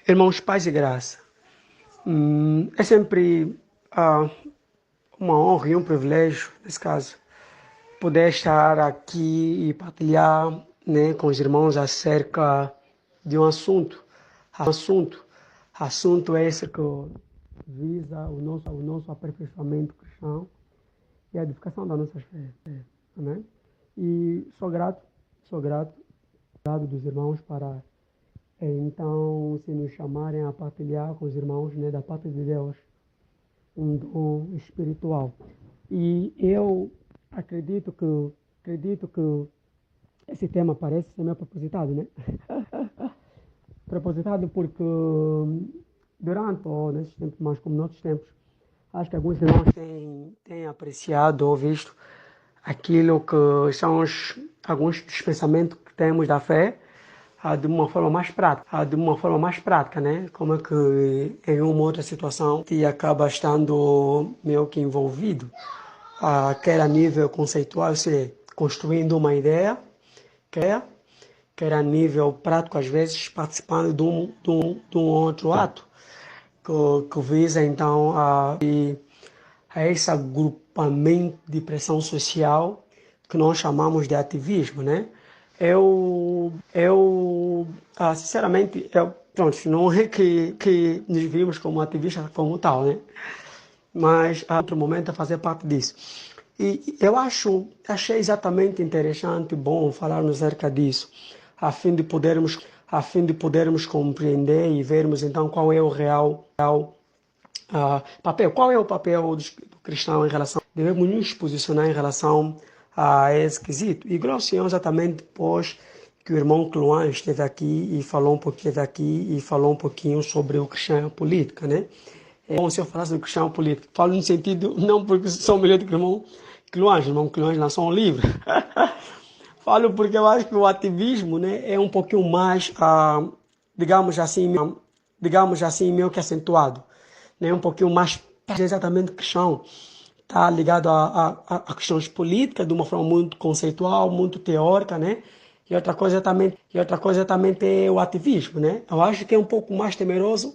Irmãos, paz e graça. É sempre uma honra e um privilégio, nesse caso, poder estar aqui e partilhar, né, com os irmãos acerca de um assunto. Assunto esse que visa o nosso aperfeiçoamento cristão e a edificação da nossa fé. Amém? E sou grato dos irmãos para então se nos chamarem a partilhar com os irmãos, né, da parte de Deus, um dom espiritual. E eu acredito que esse tema parece ser meio propositado, né? Propositado porque durante ou nesses tempos, mais como noutros tempos, acho que alguns irmãos têm apreciado ou visto aquilo que são alguns dos pensamentos que temos da fé, de uma forma mais prática, né? Como é que em uma outra situação que acaba estando meio que envolvido, quer a nível conceitual, ou seja, construindo uma ideia, quer a nível prático, às vezes participando de um outro ato que visa então a esse agrupamento de pressão social que nós chamamos de ativismo, né? Sinceramente, pronto, não é que nos vimos como ativistas como tal, né? Mas há outro momento a fazer parte disso. E eu achei exatamente interessante e bom falarmos acerca disso, a fim de podermos compreender e vermos então qual é o real papel. Qual é o papel do cristão em relação? Devemos nos posicionar em relação a esse quesito. E grosso também depois que o irmão Cloan esteve aqui e falou um pouquinho sobre o cristão e a política, né? É bom se eu falasse do cristão e política. Falo no sentido, não porque sou melhor do que o irmão Cloan. O irmão Cloan lançou um livro. Falo porque eu acho que o ativismo, né, é um pouquinho mais, digamos assim, meio que acentuado, né, um pouquinho mais exatamente cristão. Está ligado a questões políticas de uma forma muito conceitual, muito teórica, né? E outra coisa também é o ativismo, né? Eu acho que é um pouco mais temeroso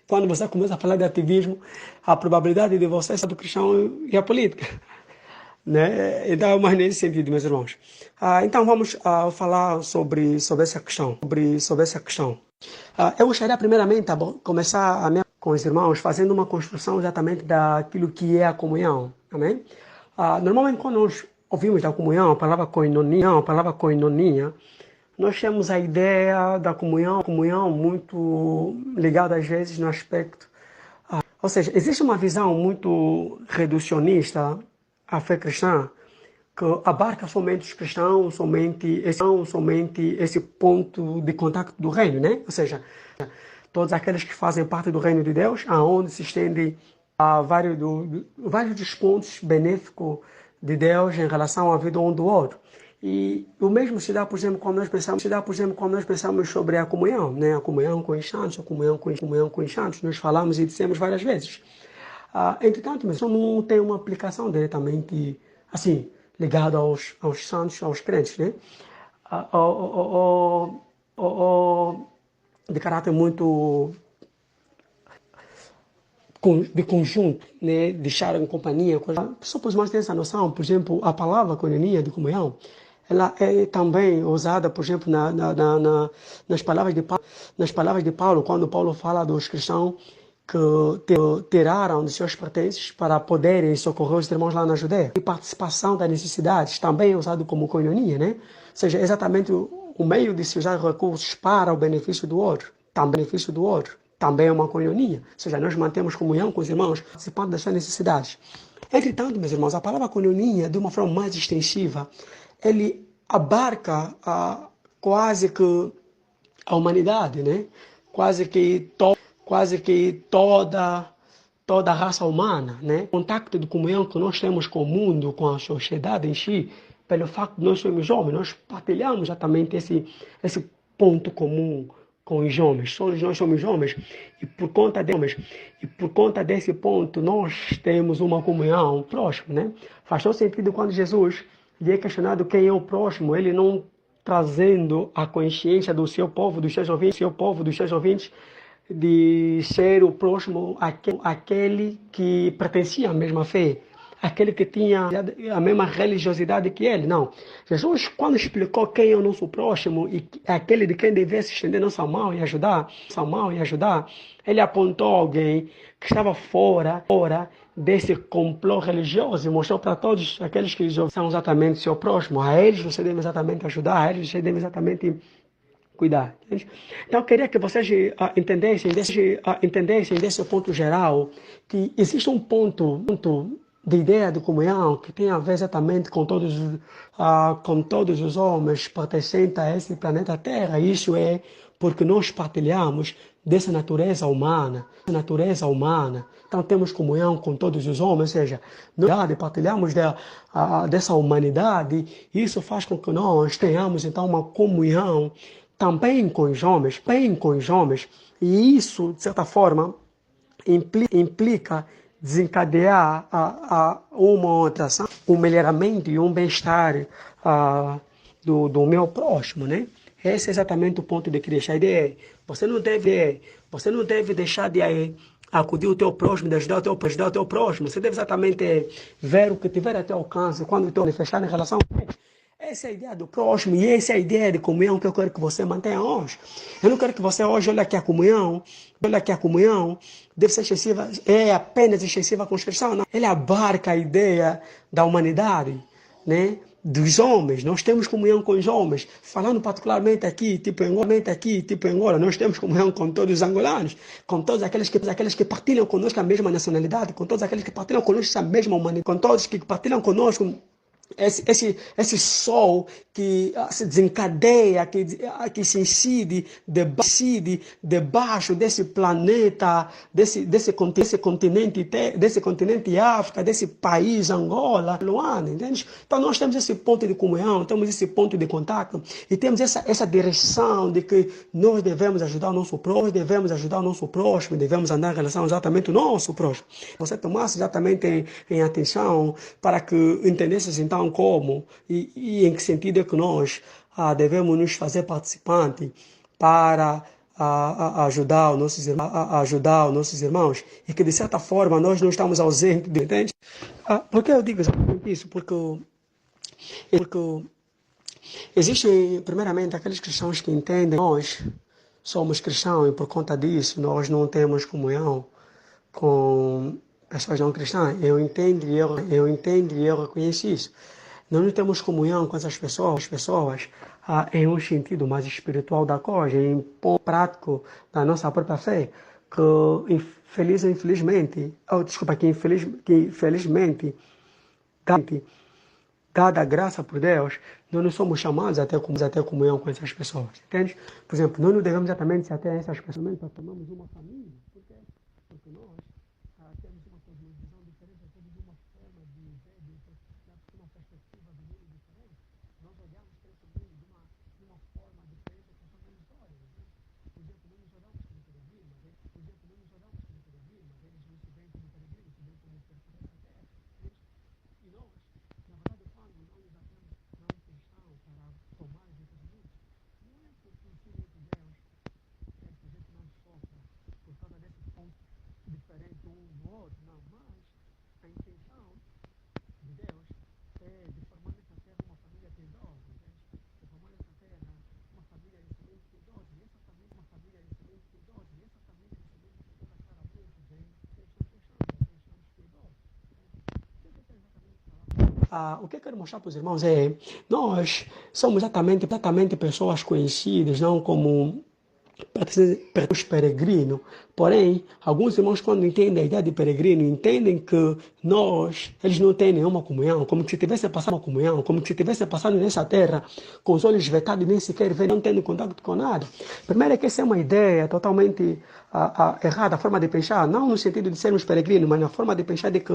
quando você começa a falar de ativismo, a probabilidade de você ser do cristão e a política, né? Então, mais nesse sentido, meus irmãos. Então vamos falar sobre essa questão. Eu gostaria primeiramente começar com os irmãos fazendo uma construção exatamente daquilo que é a comunhão. Amém? Normalmente quando nós ouvimos da comunhão, a palavra koinonia, nós temos a ideia da comunhão muito ligada às vezes no aspecto. Ou seja, existe uma visão muito reducionista à fé cristã, que abarca somente os cristãos, somente esse ponto de contato do reino, né? Ou seja, todos aqueles que fazem parte do reino de Deus, aonde se estende a vários dos pontos benéficos de Deus em relação à vida um do outro. E o mesmo se dá, por exemplo, quando nós pensamos sobre a comunhão, né? A comunhão com os santos, a comunhão com os santos. Nós falamos e dissemos várias vezes. Entretanto, mas não tem uma aplicação diretamente, assim, ligada aos santos, aos crentes, né? De caráter muito de conjunto, né? De estar em companhia. Só para os irmãos terem essa noção, por exemplo, a palavra koinonia de comunhão, ela é também usada, por exemplo, nas palavras de Paulo, quando Paulo fala dos cristãos que tiraram de seus pertences para poderem socorrer os irmãos lá na Judeia. E participação das necessidades também é usado como koinonia, né? Ou seja, exatamente o meio de se usar recursos para o benefício do outro. Também é uma koinonia. Ou seja, nós mantemos comunhão com os irmãos, participando das suas necessidades. Entretanto, meus irmãos, a palavra koinonia, de uma forma mais extensiva, ele abarca quase que a humanidade, né? Quase que toda a raça humana, né? O contato de comunhão que nós temos com o mundo, com a sociedade em si, pelo facto de nós sermos homens, nós partilhamos exatamente esse ponto comum com os homens. Todos nós somos homens e por conta desse ponto nós temos uma comunhão próxima, né? Faz todo sentido quando Jesus lhe é questionado quem é o próximo, ele não trazendo a consciência do seu povo, dos seus ouvintes, de ser o próximo, aquele que pertencia à mesma fé, aquele que tinha a mesma religiosidade que ele. Não. Jesus, quando explicou quem é o nosso próximo e aquele de quem deve se estender nossa mão e ajudar, ele apontou alguém que estava fora desse complô religioso e mostrou para todos aqueles que são exatamente seu próximo. A eles você deve exatamente ajudar, a eles você deve exatamente cuidar. Entende? Então, eu queria que vocês entendessem desse ponto geral que existe um ponto de ideia de comunhão que tem a ver exatamente com todos os homens pertencentes a esse planeta Terra. Isso é porque nós partilhamos dessa natureza humana. Então temos comunhão com todos os homens, ou seja, nós partilhamos dessa humanidade. Isso faz com que nós tenhamos então uma comunhão também com os homens, e isso, de certa forma, implica desencadear uma outra ação, um melhoramento e um bem-estar do meu próximo, né? Esse é exatamente o ponto de Cristo. A ideia é, você não deve deixar de acudir o teu próximo, de ajudar o teu próximo. Você deve exatamente ver o que tiver a teu alcance, quando tu manifestar em relação a ele. Essa é a ideia do próximo e essa é a ideia de comunhão que eu quero que você mantenha hoje. Eu não quero que você hoje olhe que a comunhão deve ser excessiva, é apenas excessiva com os cristãos. Não. Ele abarca a ideia da humanidade, né? Dos homens. Nós temos comunhão com os homens. Falando particularmente aqui, tipo em Angola, nós temos comunhão com todos os angolanos, com todos aqueles que partilham conosco a mesma nacionalidade, com todos aqueles que partilham conosco a mesma humanidade, com todos que partilham conosco esse sol que se desencadeia, que se incide debaixo desse planeta, desse continente África, desse país Angola, Luanda, entende? Então nós temos esse ponto de comunhão, temos esse ponto de contato e temos essa direção de que nós devemos ajudar o nosso próximo, devemos andar em relação exatamente ao nosso próximo. Você tomasse exatamente em atenção para que entendesses então como e em que sentido é que nós devemos nos fazer participantes para ajudar os nossos irmãos e que de certa forma nós não estamos ausentes, entende? Por que eu digo exatamente isso? Porque existem primeiramente aqueles cristãos que entendem que nós somos cristãos e por conta disso nós não temos comunhão com pessoas não cristãs. Eu entendo e eu reconheço isso. Nós não temos comunhão com essas pessoas em um sentido mais espiritual da coisa, em ponto prático da nossa própria fé, que infelizmente, dada a graça por Deus, nós não somos chamados a ter comunhão com essas pessoas, entende? Por exemplo, nós não devemos exatamente se ater a essas pessoas para formarmos uma família, porque nós temos uma cosmovisão diferente, temos uma forma de ver, uma perspectiva do mundo diferente. Nós olhamos para esse mundo de uma forma diferente da nossa história. Por exemplo, não nos olhamos como peregrinos, mas eles nos veem como peregrinos, se veem como pertencentes à terra. E nós, na verdade, quando não nos atemos na intenção para tomar as decisões, não é porque o Filho de Deus quer que a gente não sofra por causa desse ponto diferente um do outro, não, mas a intenção de Deus é de formar nessa terra uma família piedosa, de formar nessa terra uma família de semente piedosa, e essa família é uma família de semente piedosa, e essa família de semente piedosa claramente vem cristãos piedosos. O que eu quero mostrar para os irmãos é nós somos exatamente pessoas conhecidas, não como peregrino. Porém, alguns irmãos, quando entendem a ideia de peregrino, entendem que eles não têm nenhuma comunhão, como se tivessem passado uma comunhão, como se tivessem passado nessa terra com os olhos vetados e nem sequer vendo, não tendo contato com nada. Primeiro é que essa é uma ideia totalmente errada, a forma de pensar, não no sentido de sermos peregrinos, mas na forma de pensar de que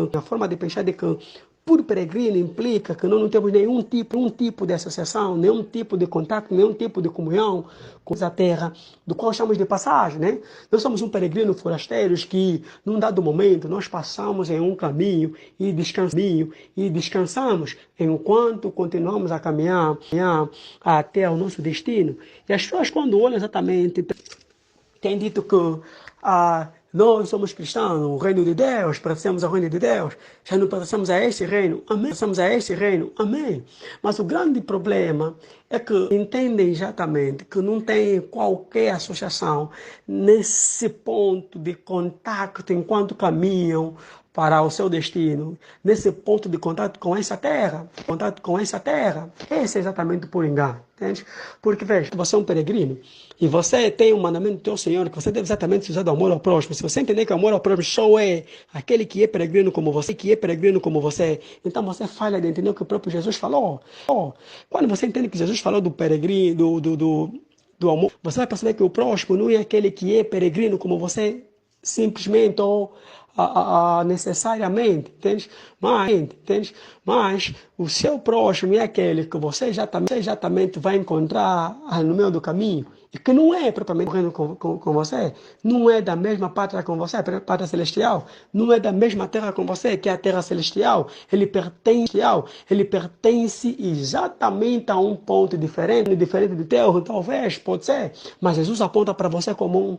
por peregrino implica que nós não temos nenhum tipo de associação, nenhum tipo de contato, nenhum tipo de comunhão com a terra, do qual chamamos de passagem, né? Nós somos um peregrino forasteiros que, num dado momento, nós passamos em um caminho e descansamos enquanto continuamos a caminhar até o nosso destino. E as pessoas, quando olham exatamente tem dito que nós somos cristãos, o reino de Deus, pertencemos ao reino de Deus, já não pertencemos a este reino, amém. Pertencemos a este reino, amém. Mas o grande problema é que entendem exatamente que não tem qualquer associação nesse ponto de contato enquanto caminham para o seu destino, nesse ponto de contato com essa terra, esse é exatamente por engano, entende? Porque, veja, você é um peregrino e você tem um mandamento do teu Senhor que você deve exatamente usar do amor ao próximo. Se você entender que o amor ao próximo só é aquele que é peregrino como você, então você falha de entender o que o próprio Jesus falou. Quando você entende que Jesus falou do peregrino, do amor, você vai perceber que o próximo não é aquele que é peregrino como você, simplesmente ou necessariamente, entende? Mas o seu próximo é aquele que você exatamente vai encontrar no meio do caminho e que não é propriamente morrendo com você, não é da mesma pátria com você, pátria celestial, não é da mesma terra com você, que é a terra celestial, ele pertence exatamente a um ponto diferente do teu, talvez, pode ser, mas Jesus aponta para você como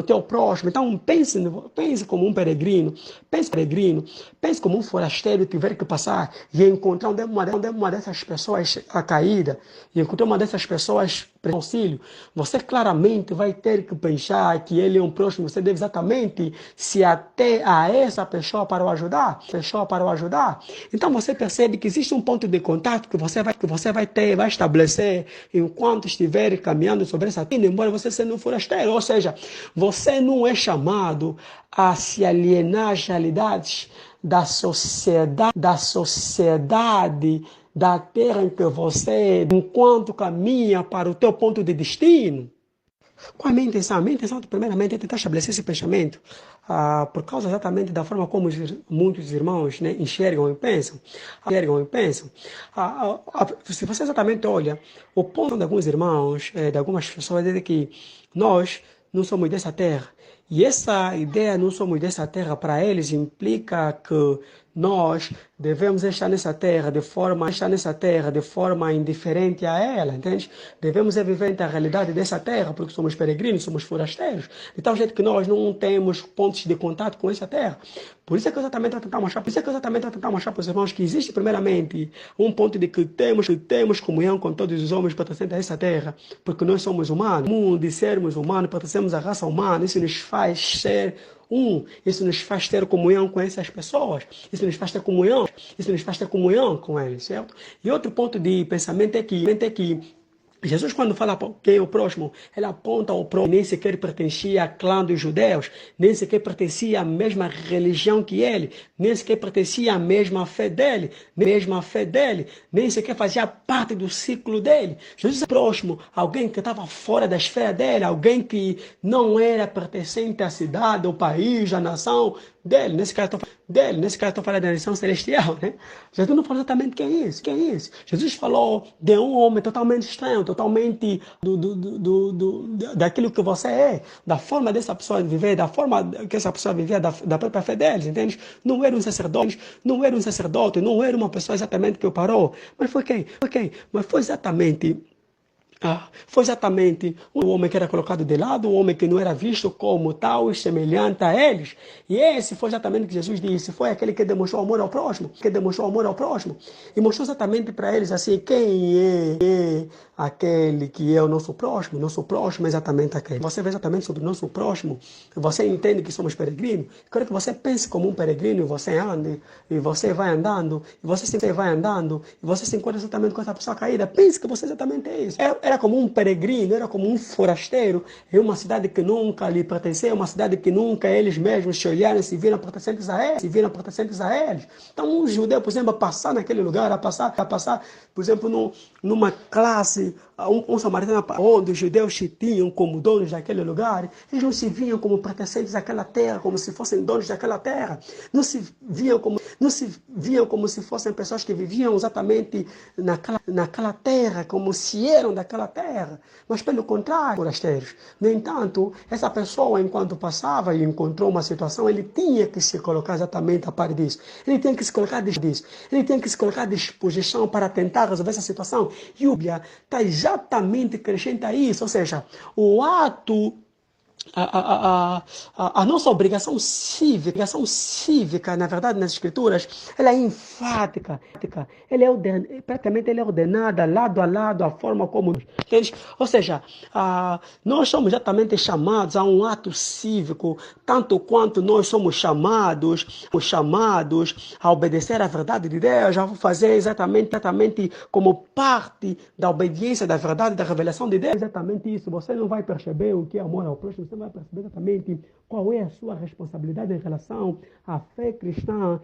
teu próximo. Então pense como um peregrino, pense como um forasteiro que tiver que passar e encontrar uma dessas pessoas caída, e encontrar uma dessas pessoas para auxílio, você claramente vai ter que pensar que ele é um próximo, você deve exatamente se ater a essa pessoa para o ajudar, Então você percebe que existe um ponto de contato que você vai estabelecer enquanto estiver caminhando sobre essa terra, embora você seja um forasteiro, ou seja, você não é chamado a se alienar às realidades da sociedade, da terra em que você, enquanto caminha para o teu ponto de destino. Qual é a minha intenção? A minha intenção, primeiramente, é tentar estabelecer esse pensamento, por causa exatamente da forma como muitos irmãos, né, enxergam e pensam. Se você exatamente olha, o ponto de alguns irmãos, de algumas pessoas, é que nós não somos dessa terra. E essa ideia, não somos dessa terra, para eles implica que nós devemos estar nessa terra de forma indiferente a ela, entende? Devemos viver a realidade dessa terra, porque somos peregrinos, somos forasteiros, de tal jeito que nós não temos pontos de contato com essa terra. Por isso é que eu exatamente vou tentar mostrar, para os irmãos que existe primeiramente um ponto de que temos comunhão com todos os homens pertencentes a essa terra, porque nós somos humanos, de sermos humanos, pertencemos à raça humana, isso nos faz ser isso nos faz ter comunhão com essas pessoas, isso nos faz ter comunhão com eles, certo? E outro ponto de pensamento é que Jesus, quando fala quem é o próximo, ele aponta ao próximo, nem sequer pertencia ao clã dos judeus, nem sequer pertencia à mesma religião que ele, nem sequer pertencia à mesma fé dele, nem sequer fazia parte do ciclo dele. Jesus é próximo, alguém que estava fora da esfera dele, alguém que não era pertencente à cidade, ao país, à nação dele. Nesse caso, estou falando da nação celestial, né? Jesus não falou exatamente quem é isso. Jesus falou de um homem totalmente estranho, totalmente daquilo que você é, da forma dessa pessoa viver, da forma que essa pessoa vivia, da própria fé deles, entende? Não era um sacerdote, não era uma pessoa exatamente que o parou, mas foi quem? Mas foi exatamente o homem que era colocado de lado, o homem que não era visto como tal, semelhante a eles. E esse foi exatamente o que Jesus disse, foi aquele que demonstrou amor ao próximo, e mostrou exatamente para eles assim, quem é aquele que é o nosso próximo é exatamente aquele. Você vê exatamente sobre o nosso próximo, você entende que somos peregrinos, quero que você pense como um peregrino, e você ande, e você vai andando, e você se encontra exatamente com essa pessoa caída, pense que você exatamente é isso. Era como um peregrino, era como um forasteiro em uma cidade que nunca lhe pertencia, uma cidade que nunca eles mesmos se olharam, se viram pertencentes a eles. Então um judeu, por exemplo, a passar naquele lugar, a passar, por exemplo, numa classe, um samaritano, onde os judeus se tinham como donos daquele lugar, eles não se viam como pertencentes àquela terra, como se fossem donos daquela terra, não se viam como se fossem pessoas que viviam exatamente naquela terra, como se eram daquela terra, mas pelo contrário, forasteiros. No entanto, essa pessoa, enquanto passava e encontrou uma situação, ele tinha que se colocar exatamente a par disso, ele tinha que se colocar à disposição para tentar resolver essa situação, e o Bíblia está exatamente crescente a isso, ou seja, o ato a nossa obrigação cívica, na verdade, nas escrituras, ela é enfática, praticamente ela é ordenada lado a lado, a forma como, entende? Ou seja, nós somos exatamente chamados a um ato cívico, tanto quanto nós somos chamados a obedecer à verdade de Deus, a fazer exatamente como parte da obediência da verdade, da revelação de Deus. Exatamente isso. Você não vai perceber o que é amor ao próximo, você vai perceber exatamente qual é a sua responsabilidade em relação à fé cristã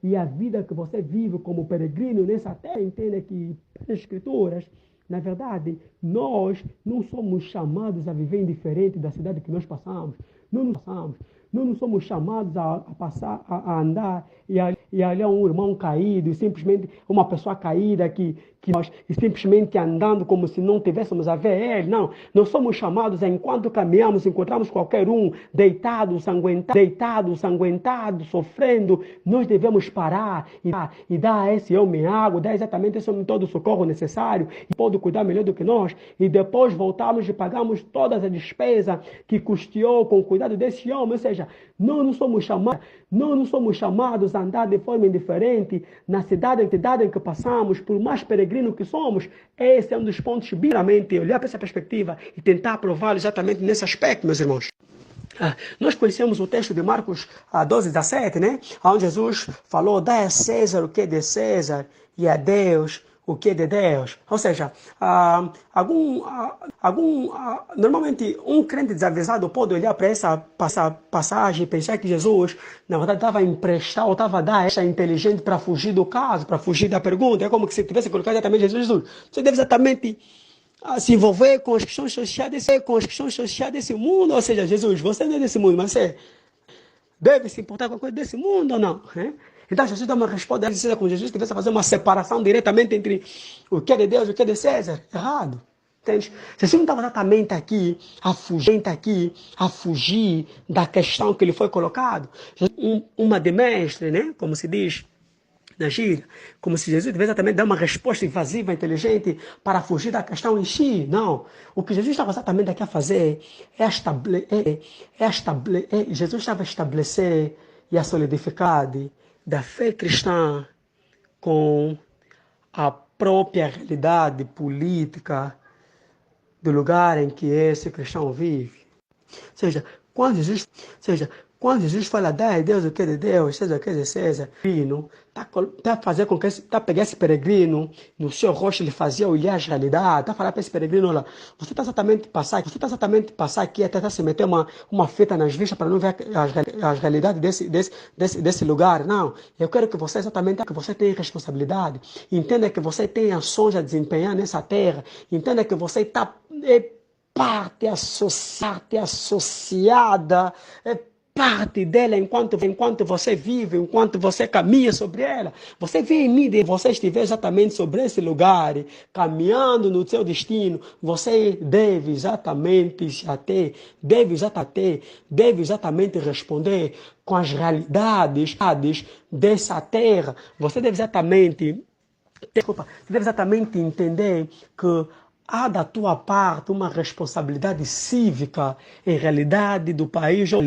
e a vida que você vive como peregrino nessa terra. Entenda que as escrituras, na verdade, nós não somos chamados a viver indiferente da cidade que nós passamos. Nós não somos chamados a passar, a andar e olhar um irmão caído, e simplesmente uma pessoa caída que nós e simplesmente andando como se não tivéssemos a ver ele. Não, nós somos chamados a, enquanto caminhamos, encontramos qualquer um deitado, sanguentado, sofrendo, nós devemos parar e dar a esse homem água, dar exatamente a esse homem todo o socorro necessário, e pode cuidar melhor do que nós, e depois voltarmos e pagarmos todas as despesas que custeou com o cuidado desse homem. Ou seja, nós não somos chamados a andar de forma indiferente na cidade em que passamos, por mais peregrino que somos. Esse é um dos pontos, biblicamente, olhar para essa perspectiva e tentar prová-lo exatamente nesse aspecto, meus irmãos. Nós conhecemos o texto de Marcos 12:17, né? Onde Jesus falou: dá a César o que é de César e a Deus o que é de Deus. Ou seja, normalmente um crente desavisado pode olhar para essa passagem e pensar que Jesus, na verdade, estava a emprestar ou estava a dar essa inteligente para fugir do caso, para fugir da pergunta. É como se tivesse colocado exatamente Jesus. Você deve exatamente se envolver com as questões sociais desse mundo. Ou seja, Jesus, você não é desse mundo, mas você deve se importar com a coisa desse mundo ou não? Hein? Então Jesus dá uma resposta, como Jesus tivesse a fazer uma separação diretamente entre o que é de Deus e o que é de César. Errado. Entende? Jesus não estava exatamente aqui a fugir da questão que lhe foi colocado. Uma de mestre, né? Como se diz na gíria, como se Jesus tivesse também dar uma resposta invasiva, inteligente, para fugir da questão em si. Não. O que Jesus estava exatamente aqui a fazer Jesus estava a estabelecer e a solidificar da fé cristã com a própria realidade política do lugar em que esse cristão vive. Ou seja, quando Jesus fala, dá a Deus o que é de Deus, César o que é de César, está a fazer com que pegar esse peregrino, no seu rosto ele fazia olhar as realidades, está a falar para esse peregrino, olha, você está exatamente passar aqui até tá se meter uma fita nas vistas para não ver as realidades desse lugar. Não, eu quero que você exatamente, que você tenha responsabilidade, entenda que você tem ações a desempenhar nessa terra, entenda que você está parte associada, parte dela enquanto você vive, enquanto você caminha sobre ela. Você vê em mim, você estiver exatamente sobre esse lugar, caminhando no seu destino, você deve exatamente responder com as realidades dessa terra. Você deve exatamente entender que há da tua parte uma responsabilidade cívica em realidade do país ou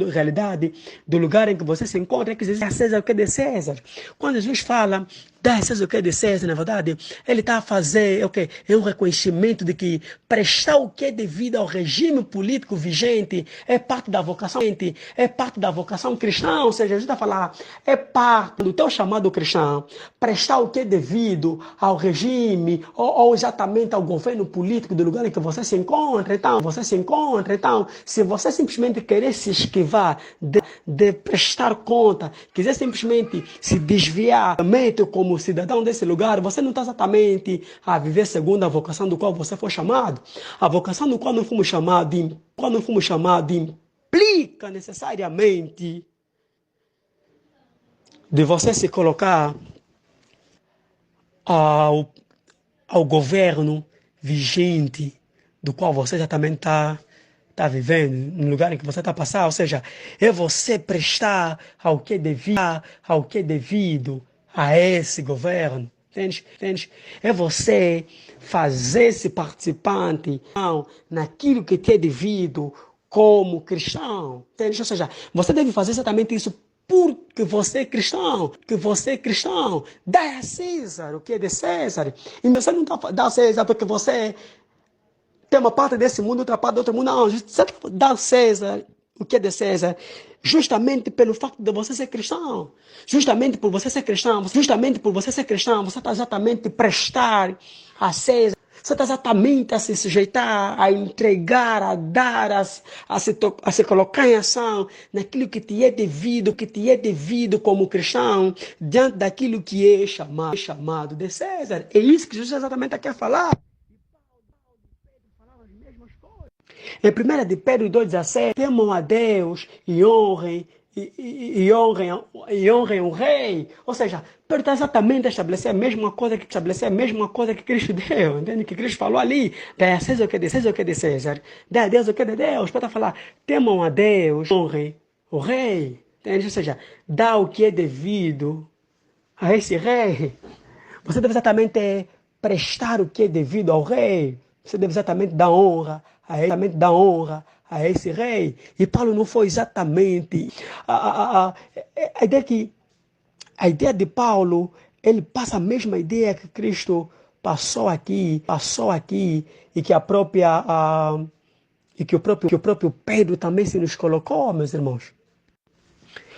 realidade do lugar em que você se encontra. É que Jesus é César o que é de César. Quando Jesus fala, dá a César o que é de César, na verdade, ele está a fazer é um reconhecimento de que prestar o que é devido ao regime político vigente é parte da vocação cristã. Ou seja, Jesus está a falar, é parte do teu chamado cristão, prestar o que é devido ao regime ou exatamente ao governo político do lugar em que você se encontra. Então, se você simplesmente querer se esquivar de prestar conta, quiser simplesmente se desviar como cidadão desse lugar, você não está exatamente a viver segundo a vocação do qual você foi chamado. A vocação do qual não fomos chamados implica necessariamente de você se colocar ao governo vigente do qual você já também está vivendo, no lugar em que você está passando. Ou seja, é você prestar ao que é devido a esse governo. Entende? É você fazer-se participante naquilo que te é devido como cristão. Entende? Ou seja, você deve fazer exatamente isso porque você é cristão. Que você é cristão. Dá a César o que é de César. E você não está dando a César porque você tem uma parte desse mundo, outra parte do outro mundo. Não, você dá a César o que é de César, justamente pelo fato de você ser cristão. Justamente por você ser cristão, você está exatamente a prestar a César. Você está exatamente a se sujeitar, a entregar, a dar, a se colocar em ação naquilo que te é devido como cristão, diante daquilo que é chamado de César. É isso que Jesus exatamente quer falar. Em 1 de Pedro 2,17, temam a Deus e honrem o rei. Ou seja, Pedro está exatamente a estabelecer a mesma coisa que Cristo deu. Entende? Que Cristo falou ali. Dá a César o que é de César. Dá a Deus o que é de Deus. Pedro está falar, temam a Deus, honrem o rei. Entende? Ou seja, dá o que é devido a esse rei. Você deve exatamente prestar o que é devido ao rei. Você deve exatamente dar honra a esse rei. E Paulo não foi exatamente a ideia de Paulo, ele passa a mesma ideia que Cristo passou aqui, e que o próprio Pedro também se nos colocou, meus irmãos.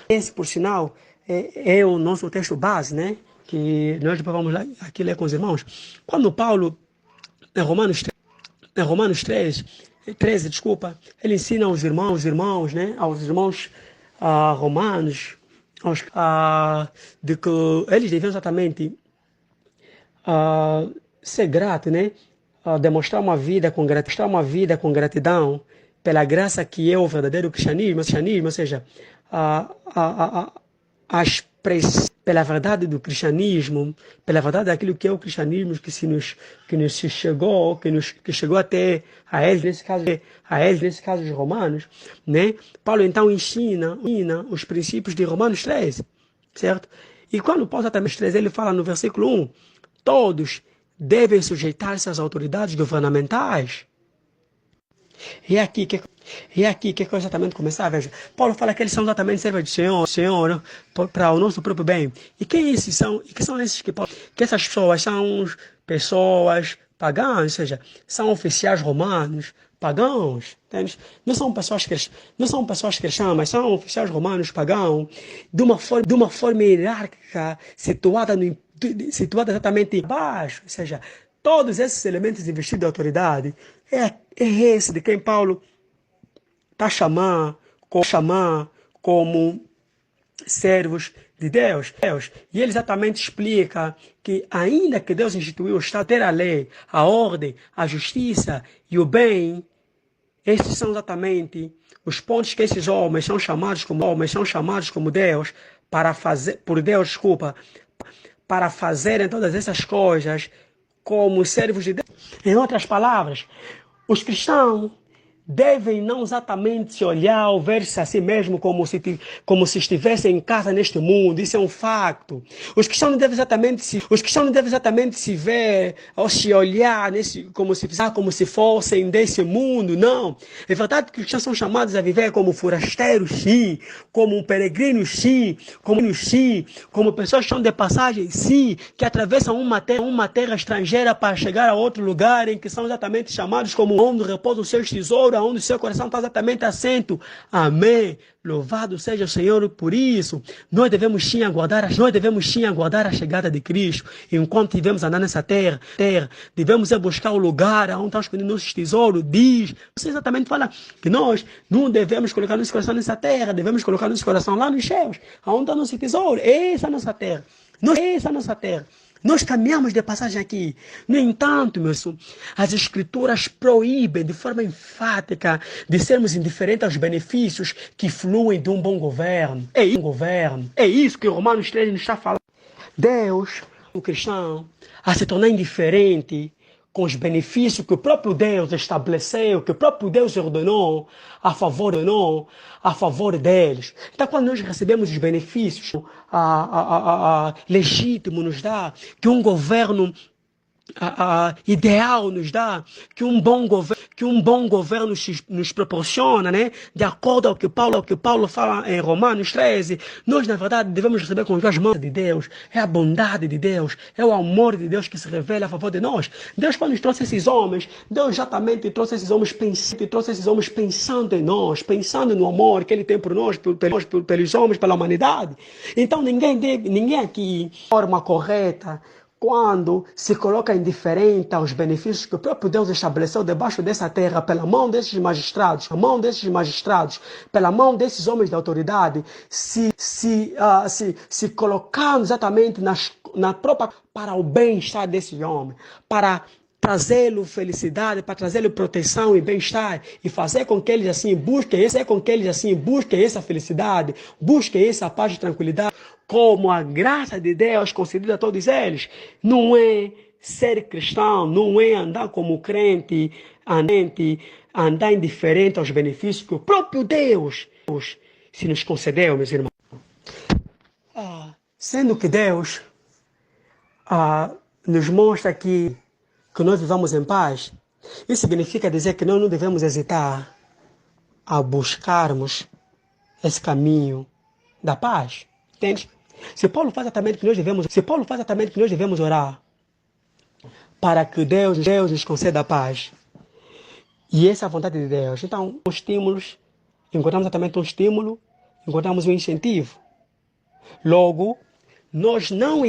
Esse, por sinal, é o nosso texto base, né? Que nós depois vamos lá aqui ler com os irmãos. Quando Paulo, em Romanos 13, ele ensina aos irmãos, né? Aos irmãos romanos, de que eles deviam exatamente ser gratos, né? Demonstrar uma vida com gratidão pela graça que é o verdadeiro cristianismo, ou seja, a expressão pela verdade do cristianismo, pela verdade daquilo que é o cristianismo que chegou até a eles, nesse caso os romanos, né? Paulo então ensina os princípios de Romanos 13, certo? E quando Paulo também 13, ele fala no versículo 1, todos devem sujeitar-se às autoridades governamentais. E aqui que coisa exatamente começar, veja. Paulo fala que eles são exatamente servos do Senhor, para o nosso próprio bem. E quem esses são? E que são esses que essas pessoas são pessoas pagãs, ou seja, são oficiais romanos, pagãos, entende? Não são pessoas cristãs, mas são oficiais romanos pagãos, de uma forma hierárquica, situada exatamente abaixo, ou seja, todos esses elementos investidos de autoridade é esse de quem Paulo está chamando como servos de Deus. E ele exatamente explica que ainda que Deus instituiu o Estado, ter a lei, a ordem, a justiça e o bem, esses são exatamente os pontos que esses homens são chamados como Deus para fazerem todas essas coisas como servos de Deus. Em outras palavras, os cristãos devem não exatamente se olhar ou ver-se a si mesmo como se estivessem em casa neste mundo. Isso é um facto. Os cristãos não devem exatamente se ver ou se olhar como se fossem desse mundo. Não. É verdade que os cristãos são chamados a viver como forasteiros, sim. Como peregrinos, sim. Como pessoas que estão de passagem, sim. Que atravessam uma terra estrangeira para chegar a outro lugar em que são exatamente chamados como onde repousam os seus tesouros, onde o seu coração está exatamente assento. Amém. Louvado seja o Senhor por isso. Nós devemos sim aguardar a chegada de Cristo. Enquanto estivermos andando nessa terra, devemos buscar o lugar onde estão escondidos nossos tesouros. Você exatamente fala que nós não devemos colocar nosso coração nessa terra, devemos colocar nosso coração lá nos céus, onde está nosso tesouro. Essa é a nossa terra. Nós caminhamos de passagem aqui. No entanto, as Escrituras proíbem de forma enfática de sermos indiferentes aos benefícios que fluem de um bom governo. É isso que Romanos 13 nos está falando. Deus, o cristão, a se tornar indiferente com os benefícios que o próprio Deus estabeleceu, que o próprio Deus ordenou a favor deles. Então, quando nós recebemos os benefícios, legítimo nos dá, que um governo ideal nos dá, que um bom governo nos proporciona, né? De acordo ao que Paulo fala em Romanos 13, nós na verdade devemos receber com as mãos de Deus. É a bondade de Deus, é o amor de Deus que se revela a favor de nós. Deus, quando nos trouxe esses homens, Deus exatamente trouxe esses homens pensando em nós, pensando no amor que Ele tem por nós, pelos homens, pela humanidade. Então ninguém aqui, de forma correta, quando se coloca indiferente aos benefícios que o próprio Deus estabeleceu debaixo dessa terra pela mão desses magistrados, pela mão desses homens de autoridade, se colocando exatamente na própria para o bem-estar desse homem, para trazê-lo felicidade, para trazê-lo proteção e bem-estar, e fazer com que eles assim busquem essa felicidade, busquem essa paz e tranquilidade, como a graça de Deus concedida a todos eles. Não é ser cristão, não é andar como crente, andar indiferente aos benefícios que o próprio Deus se nos concedeu, meus irmãos. Sendo que Deus nos mostra que nós vivamos em paz, isso significa dizer que nós não devemos hesitar a buscarmos esse caminho da paz. Entende? Se Paulo faz exatamente que nós devemos orar para que Deus nos conceda a paz. E essa é a vontade de Deus. Então, os estímulos, encontramos exatamente um estímulo, encontramos um incentivo. Logo, nós não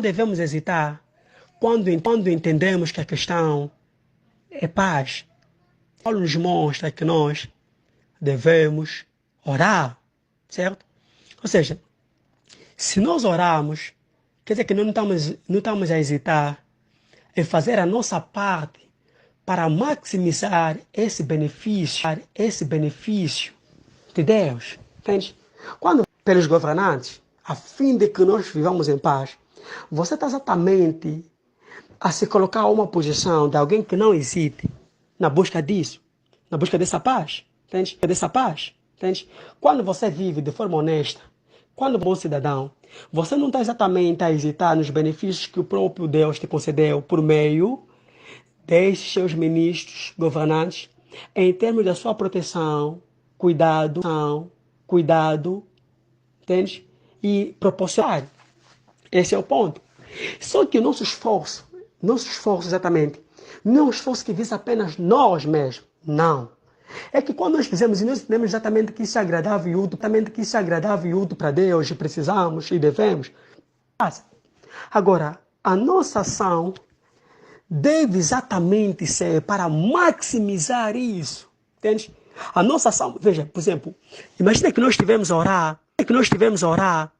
devemos hesitar quando entendemos que a questão é paz. Paulo nos mostra que nós devemos orar, certo? Ou seja, se nós orarmos, quer dizer que nós não estamos a hesitar em fazer a nossa parte para maximizar esse benefício de Deus. Entende? Quando pelos governantes, a fim de que nós vivamos em paz, você está exatamente a se colocar a uma posição de alguém que não hesite na busca disso, na busca dessa paz. Entende? Entende? Quando você vive de forma honesta, quando é bom cidadão, você não está exatamente a hesitar nos benefícios que o próprio Deus te concedeu por meio desses seus ministros, governantes, em termos da sua proteção, cuidado, entende? E proporcionar. Esse é o ponto. Só que o nosso esforço exatamente, não é um esforço que visa apenas nós mesmos. Não. É que quando nós fizemos, e nós entendemos exatamente que isso é agradável e útil para Deus, e precisamos e devemos. Agora, a nossa ação deve exatamente ser para maximizar isso. Entende? A nossa ação, veja, por exemplo, imagina que nós tivemos a orar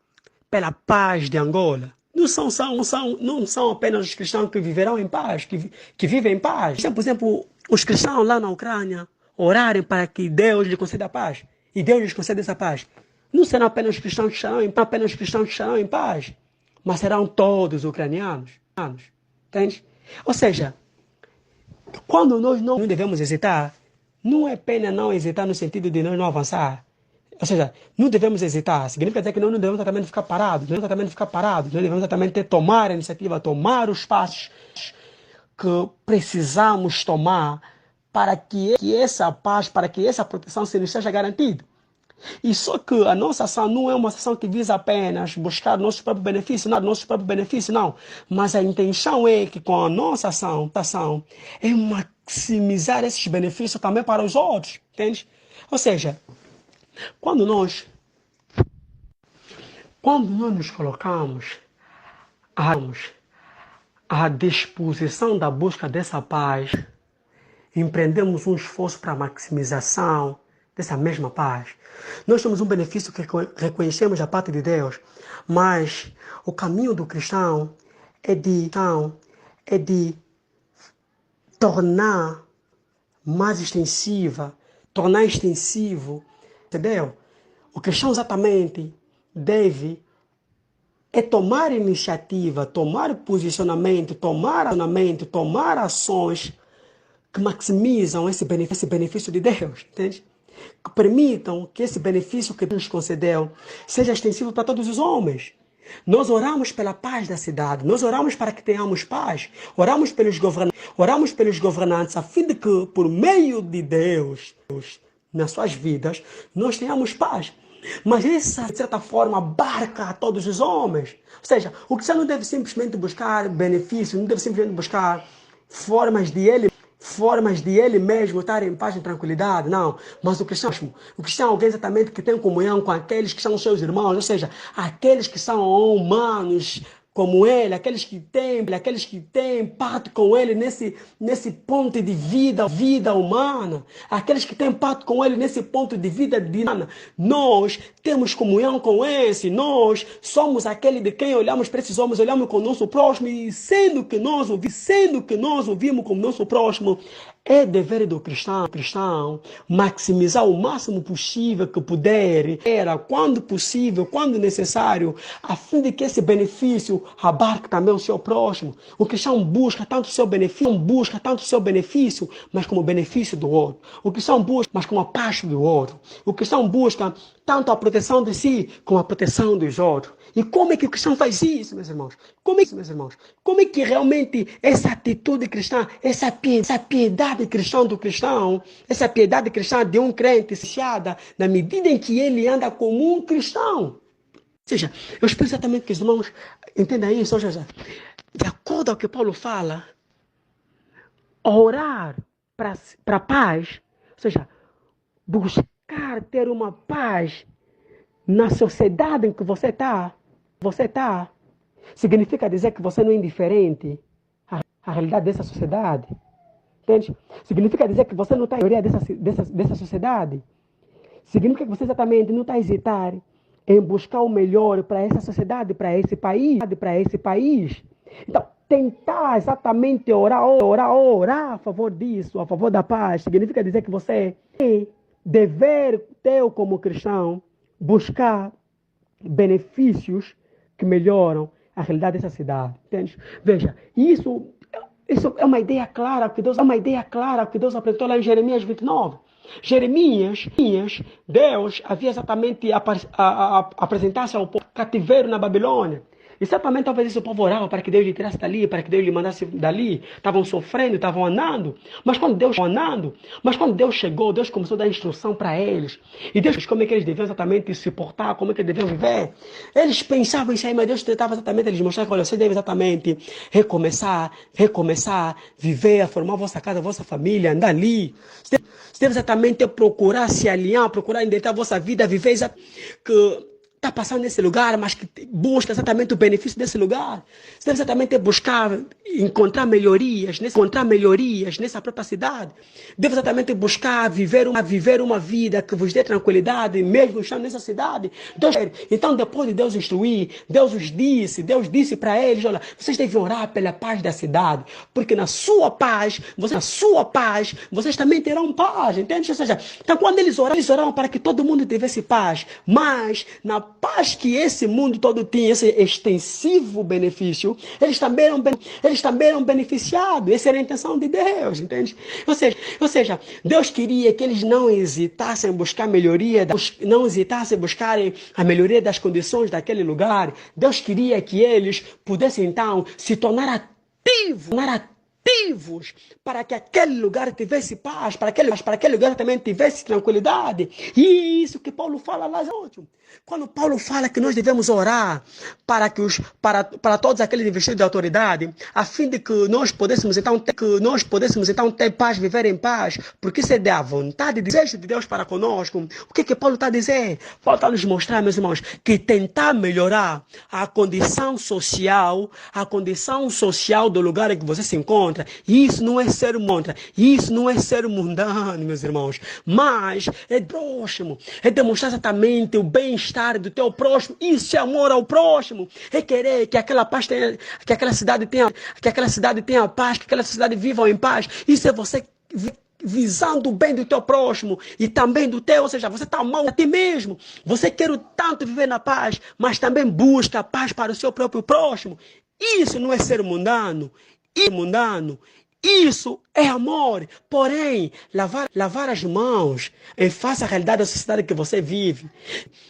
pela paz de Angola. Não são apenas os cristãos que viverão em paz, que vivem em paz. Por exemplo, os cristãos lá na Ucrânia orarem para que Deus lhe conceda a paz. E Deus lhes conceda essa paz. Não serão apenas os cristãos que estarão em paz, mas serão todos os ucranianos. Entende? Ou seja, quando nós não devemos hesitar, não é pena não hesitar no sentido de nós não avançar. Ou seja, não devemos hesitar. Significa dizer que nós não devemos exatamente ficar parados. Nós devemos exatamente tomar a iniciativa, tomar os passos que precisamos tomar para que essa paz, para que essa proteção se nos seja garantida. E só que a nossa ação não é uma ação que visa apenas buscar nosso próprio benefício, não. Mas a intenção é que com a nossa ação é maximizar esses benefícios também para os outros, entende? Ou seja, quando nós nos colocamos à disposição da busca dessa paz, empreendemos um esforço para a maximização dessa mesma paz. Nós temos um benefício que reconhecemos da parte de Deus, mas o caminho do cristão é de tornar mais extensivo, entendeu? O cristão exatamente deve tomar iniciativa, tomar posicionamento, tomar ações que maximizam esse benefício de Deus, entende? que permitam que esse benefício que Deus nos concedeu seja extensivo para todos os homens. Nós oramos pela paz da cidade, nós oramos para que tenhamos paz, oramos pelos governantes, a fim de que, por meio de Deus, nas suas vidas, nós tenhamos paz. Mas isso, de certa forma, abarca a todos os homens. Ou seja, o cristão não deve simplesmente buscar benefícios, não deve simplesmente buscar formas de ele mesmo estar em paz e tranquilidade, não. Mas o cristão é alguém exatamente que tem comunhão com aqueles que são seus irmãos, ou seja, aqueles que são humanos como ele, aqueles que têm pacto com ele nesse ponto de vida humana, aqueles que têm pacto com ele nesse ponto de vida humana. Nós temos comunhão com esse, nós somos aquele de quem olhamos para esses homens, olhamos com o nosso próximo, e sendo que nós ouvimos como nosso próximo, é dever do cristão maximizar o máximo possível que puder, quando possível, quando necessário, a fim de que esse benefício abarque também o seu próximo. O cristão busca tanto o seu benefício, mas como o benefício do outro. O cristão busca, mas como a paz do outro. O cristão busca tanto a proteção de si, como a proteção dos outros. E como é que o cristão faz isso, meus irmãos? Como é que realmente essa atitude cristã, essa piedade cristã do cristão, essa piedade cristã de um crente, fechada na medida em que ele anda como um cristão? Ou seja, eu espero exatamente que os irmãos entendam isso. Ou seja, de acordo ao que Paulo fala, orar para paz, ou seja, buscar ter uma paz na sociedade em que você está, significa dizer que você não é indiferente à realidade dessa sociedade. Entende? Significa dizer que você não está em maioria dessa sociedade. Significa que você exatamente não está a hesitar em buscar o melhor para essa sociedade, para esse país. Então, tentar exatamente orar a favor disso, a favor da paz, significa dizer que você tem dever teu como cristão buscar benefícios que melhoram a realidade dessa cidade. Entende? Veja, isso é uma ideia clara que Deus apresentou lá em Jeremias 29. Deus havia exatamente apresentado-se ao povo cativeiro na Babilônia. E certamente talvez esse povo orava para que Deus lhe tirasse dali, para que Deus lhe mandasse dali. Estavam sofrendo, estavam andando. Mas quando Deus chegou, Deus começou a dar instrução para eles. E Deus, como é que eles deviam exatamente se portar, como é que eles deviam viver. Eles pensavam em si, mas Deus tentava exatamente eles mostrar que, olha, você deve exatamente recomeçar, viver, formar a vossa casa, a vossa família, andar ali. Você deve exatamente procurar se alinhar, procurar endireitar a vossa vida, viver que está passando nesse lugar, mas que busca exatamente o benefício desse lugar. Você deve exatamente buscar encontrar melhorias nessa própria cidade. Deve exatamente buscar viver uma vida que vos dê tranquilidade, mesmo estando nessa cidade. Então, depois de Deus instruir, Deus disse para eles, olha, vocês devem orar pela paz da cidade, porque na sua paz, vocês também terão paz, entende? Ou seja, então quando eles oravam para que todo mundo tivesse paz, mas na paz que esse mundo todo tinha, esse extensivo benefício, eles também eram beneficiados. Essa era a intenção de Deus, entende? Ou seja, Deus queria que eles não hesitassem em buscar buscarem a melhoria das condições daquele lugar. Deus queria que eles pudessem então se tornar ativos para que aquele lugar tivesse paz, para aquele lugar também tivesse tranquilidade. E isso que Paulo fala lá último. Quando Paulo fala que nós devemos orar para todos aqueles investidos de autoridade, a fim de que nós pudéssemos então ter paz, viver em paz, porque isso é da vontade e desejo de Deus para conosco. O que Paulo está a dizer? Paulo está a nos mostrar, meus irmãos, que tentar melhorar a condição social do lugar em que você se encontra, isso não é ser mundano, meus irmãos, mas é próximo, é demonstrar exatamente o bem-estar do teu próximo. Isso é amor ao próximo, é querer que aquela cidade tenha paz, que aquela cidade viva em paz. Isso é você visando o bem do teu próximo e também do teu, ou seja, você está mal a ti mesmo. Você quer tanto viver na paz, mas também busca a paz para o seu próprio próximo. Isso não é ser mundano. Isso é amor. Porém, lavar as mãos em face à realidade da sociedade que você vive,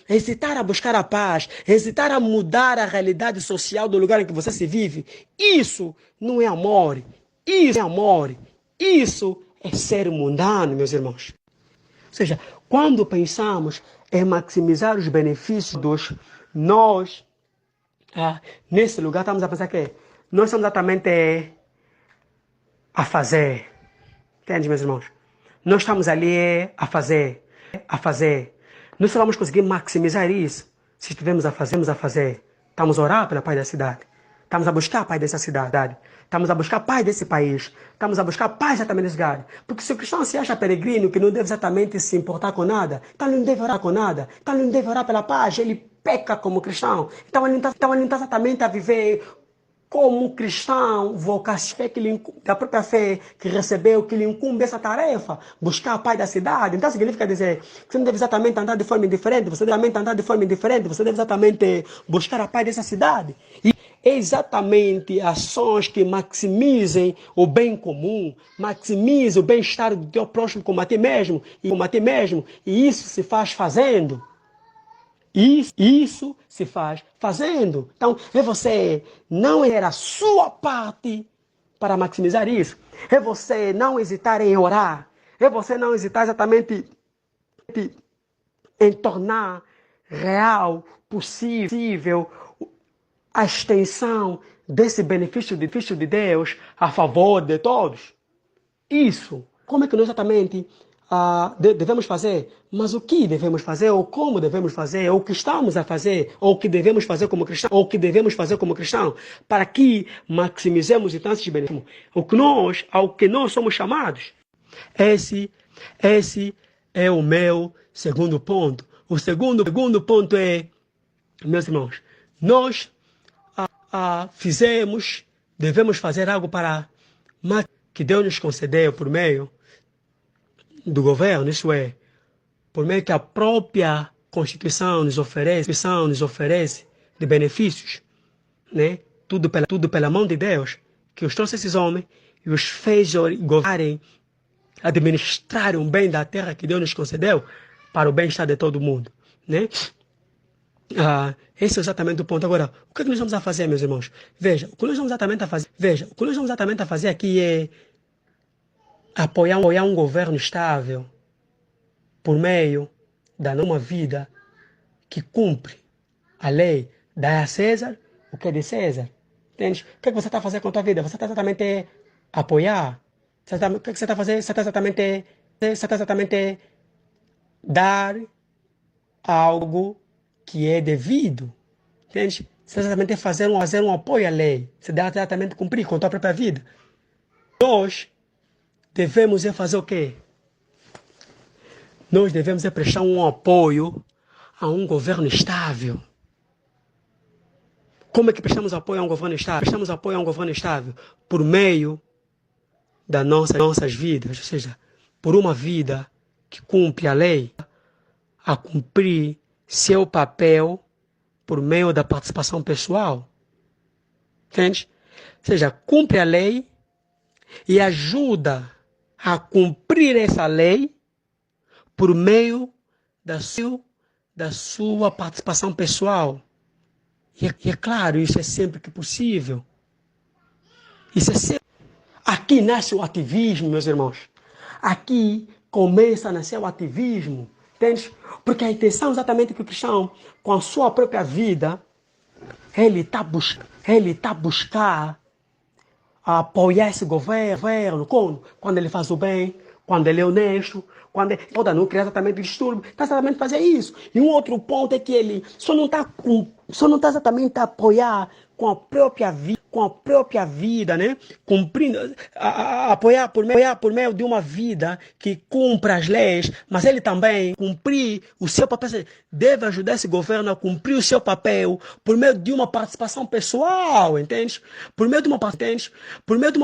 hesitar a buscar a paz, hesitar a mudar a realidade social do lugar em que você se vive, isso não é amor. Isso é amor. Isso é ser mundano, meus irmãos. Ou seja, quando pensamos em maximizar os benefícios dos nós, nesse lugar estamos a pensar que nós estamos exatamente a fazer. Entende, meus irmãos? Nós estamos ali a fazer. Nós só vamos conseguir maximizar isso se estivermos a fazer. Estamos a orar pela paz da cidade. Estamos a buscar a paz dessa cidade. Estamos a buscar a paz desse país. Estamos a buscar a paz exatamente desse lugar. Porque se o cristão se acha peregrino, que não deve exatamente se importar com nada, então ele não deve orar com nada, então ele não deve orar pela paz, ele peca como cristão. Então ele não está exatamente a viver como cristão, da própria fé que recebeu, que lhe incumbe essa tarefa, buscar a paz da cidade. Então significa dizer que você não deve exatamente andar de forma indiferente, você deve exatamente buscar a paz dessa cidade. E exatamente ações que maximizem o bem comum, maximizem o bem-estar do teu próximo como a ti mesmo, e isso se faz fazendo. Isso se faz fazendo. Então, é você não errar a sua parte para maximizar isso. É você não hesitar em orar. É você não hesitar exatamente em tornar real, possível, a extensão desse benefício de Deus a favor de todos. Isso. Como é que nós exatamente devemos fazer? Mas o que devemos fazer? Ou como devemos fazer? Ou o que estamos a fazer? Ou o que devemos fazer como cristão? Para que maximizemos os tantos benefícios. Ao que nós somos chamados. Esse é o meu segundo ponto. O segundo ponto é, meus irmãos, nós devemos fazer algo para que Deus nos concedeu por meio do governo, isso é, por meio que a própria Constituição nos oferece de benefícios, né? Tudo pela mão de Deus, que os trouxe esses homens e os fez governarem, administrarem o bem da terra que Deus nos concedeu para o bem-estar de todo mundo, né? Esse é exatamente o ponto. Agora, o que nós estamos a fazer, meus irmãos? Veja, o que nós estamos exatamente a fazer aqui é apoiar um governo estável por meio da nova vida que cumpre a lei, dá a César o que é de César. Entende? O que você está fazendo com a tua vida? Você está exatamente a apoiar? O que você está fazendo? Você está exatamente dar algo que é devido. Entende? Você está exatamente fazer um apoio à lei. Você deve exatamente cumprir com a tua própria vida. Nós devemos fazer o quê? Nós devemos prestar um apoio a um governo estável. Como é que prestamos apoio a um governo estável? Prestamos apoio a um governo estável por meio das nossas vidas, ou seja, por uma vida que cumpre a lei, a cumprir seu papel por meio da participação pessoal. Entende? Ou seja, cumpre a lei e ajuda a cumprir essa lei por meio da sua participação pessoal. E é claro, isso é sempre que possível. Aqui nasce o ativismo, meus irmãos. Aqui começa a nascer o ativismo. Entende? Porque a intenção exatamente que o cristão, com a sua própria vida, ele está buscando apoiar esse governo. Quando ele faz o bem, quando ele é honesto, quando ele não cria exatamente distúrbio, está exatamente fazer isso. E um outro ponto é que ele só não está exatamente a apoiar com a própria vida, né? Cumprindo, apoiar por meio de uma vida que cumpra as leis, mas ele também cumprir o seu papel, deve ajudar esse governo a cumprir o seu papel por meio de uma participação pessoal, entende? Por meio de uma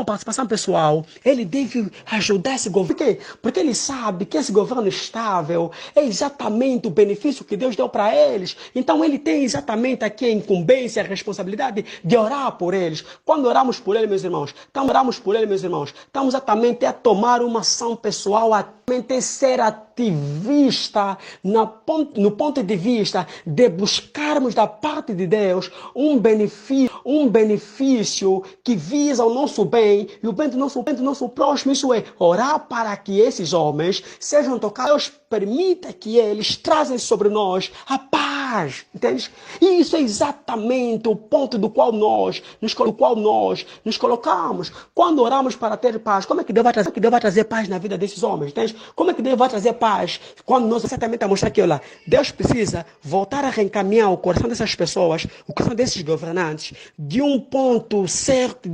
participação pessoal, ele deve ajudar esse governo. Por quê? Porque ele sabe que esse governo estável é exatamente o benefício que Deus deu para eles. Então ele tem exatamente aqui a incumbência, a responsabilidade de orar por eles. eles. Quando oramos por ele, meus irmãos, estamos exatamente a tomar uma ação pessoal, a ser ativista no ponto de vista de buscarmos da parte de Deus um benefício que visa o nosso bem e o bem do nosso próximo. Isso é, orar para que esses homens sejam tocados. Deus permita que eles trazem sobre nós a paz, entende? E isso é exatamente o ponto do qual nós nos colocamos. Quando oramos para ter paz, como é que Deus vai trazer paz na vida desses homens, entende? Como é que Deus vai trazer paz? Quando nós exatamente a mostrar que, olha, Deus precisa voltar a reencaminhar o coração dessas pessoas, o coração desses governantes, de um ponto certo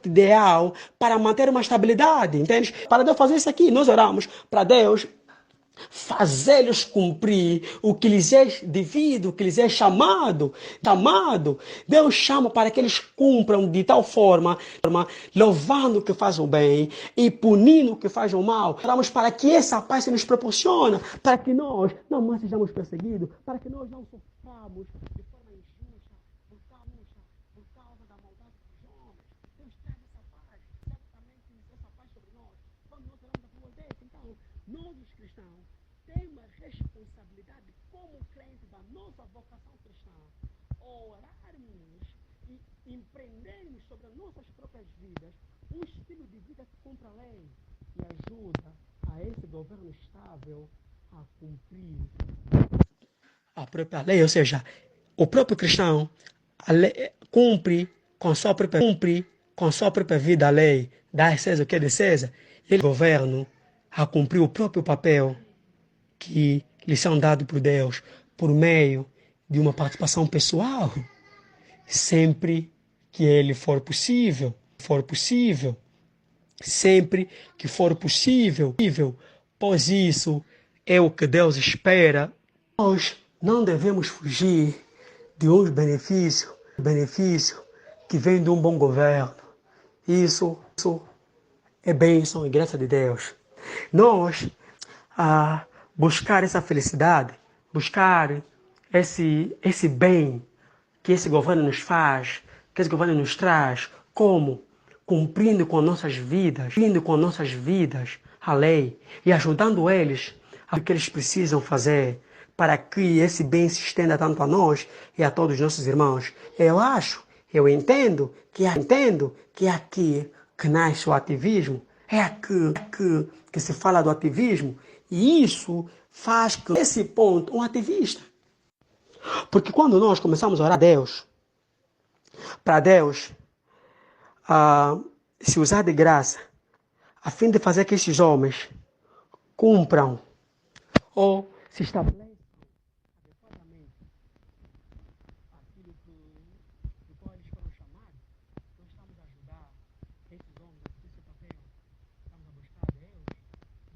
ideal para manter uma estabilidade, entende? Para Deus fazer isso aqui, nós oramos para Deus fazê-los cumprir o que lhes é devido, o que lhes é chamado. Deus chama para que eles cumpram de tal forma, louvando o que faz o bem e punindo o que faz o mal. Oramos para que essa paz se nos proporcione, para que nós não mais sejamos perseguidos, para que nós não soframos de forma injusta por causa da maldade dos homens. Deus traz essa paz, exatamente essa paz sobre nós. Quando nós oramos a favor dele, então, nós os cristãos temos uma responsabilidade como crentes da nossa vocação cristã, orarmos e empreendermos sobre as nossas próprias vidas um estilo de vida que cumpra a lei e ajuda a esse governo estável a cumprir a própria lei. Ou seja, o próprio cristão cumpre com sua própria vida a lei, dá a César o que é de César, ele governa a cumprir o próprio papel que lhes são dados por Deus por meio de uma participação pessoal, sempre que ele for possível, sempre que for possível, pois isso é o que Deus espera. Nós não devemos fugir de uns benefícios que vêm de um bom governo. Isso é bênção e graça de Deus. Nós buscar essa felicidade, buscar esse bem que esse governo nos faz, que esse governo nos traz, como? Cumprindo com nossas vidas a lei e ajudando eles a o que eles precisam fazer para que esse bem se estenda tanto a nós e a todos os nossos irmãos. Eu entendo que é aqui que nasce o ativismo, é aqui que se fala do ativismo, e isso faz que esse ponto um ativista. Porque quando nós começamos a orar a Deus, para Deus se usar de graça, a fim de fazer que esses homens cumpram ou se estabeleçam adequadamente aquilo do qual eles foram chamados, nós estamos a ajudar esses homens a fazer seu papel. Estamos a buscar a Deus e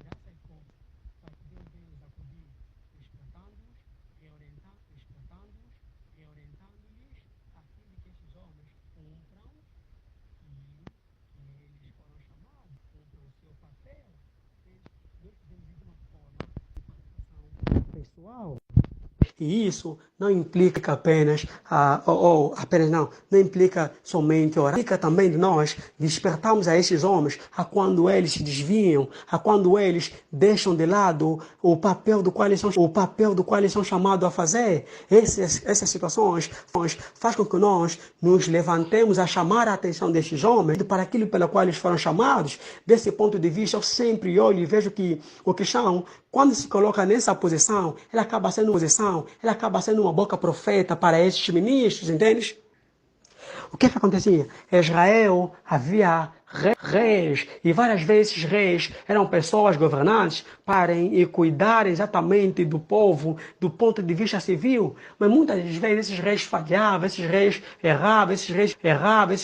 dar essa força para que Deus venha nos acudir, despertando-os e orientando-lhes a fim de que esses homens cumpram e eles foram chamados, cumpram o seu papel. Deus fizemos de uma forma de participação pessoal. E isso não implica apenas, não implica somente orar. Implica também de nós despertarmos a esses homens a quando eles se desviam, a quando eles deixam de lado o papel do qual eles são chamados a fazer. Essas situações faz com que nós nos levantemos a chamar a atenção desses homens para aquilo pelo qual eles foram chamados. Desse ponto de vista, eu sempre olho e vejo que o cristão, quando se coloca nessa posição, ele acaba sendo uma boca profeta para esses ministros, entende? O que acontecia? Em Israel havia reis, e várias vezes esses reis eram pessoas governantes para e cuidarem exatamente do povo do ponto de vista civil, mas muitas vezes esses reis falhavam, esses reis erravam, esses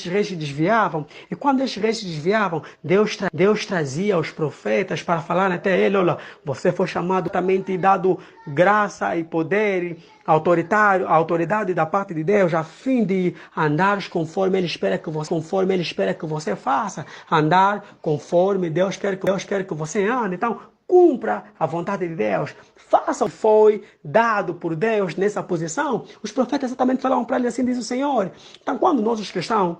reis se desviavam, e quando esses reis se desviavam, Deus trazia os profetas para falar até ele: olha, você foi chamado exatamente e dado graça e poder autoridade da parte de Deus, a fim de andar conforme Ele espera que você faça, andar conforme Deus quer que você ande. Então, cumpra a vontade de Deus, faça o que foi dado por Deus nessa posição. Os profetas exatamente falavam para ele assim, diz o Senhor. Então, quando nós os cristãos,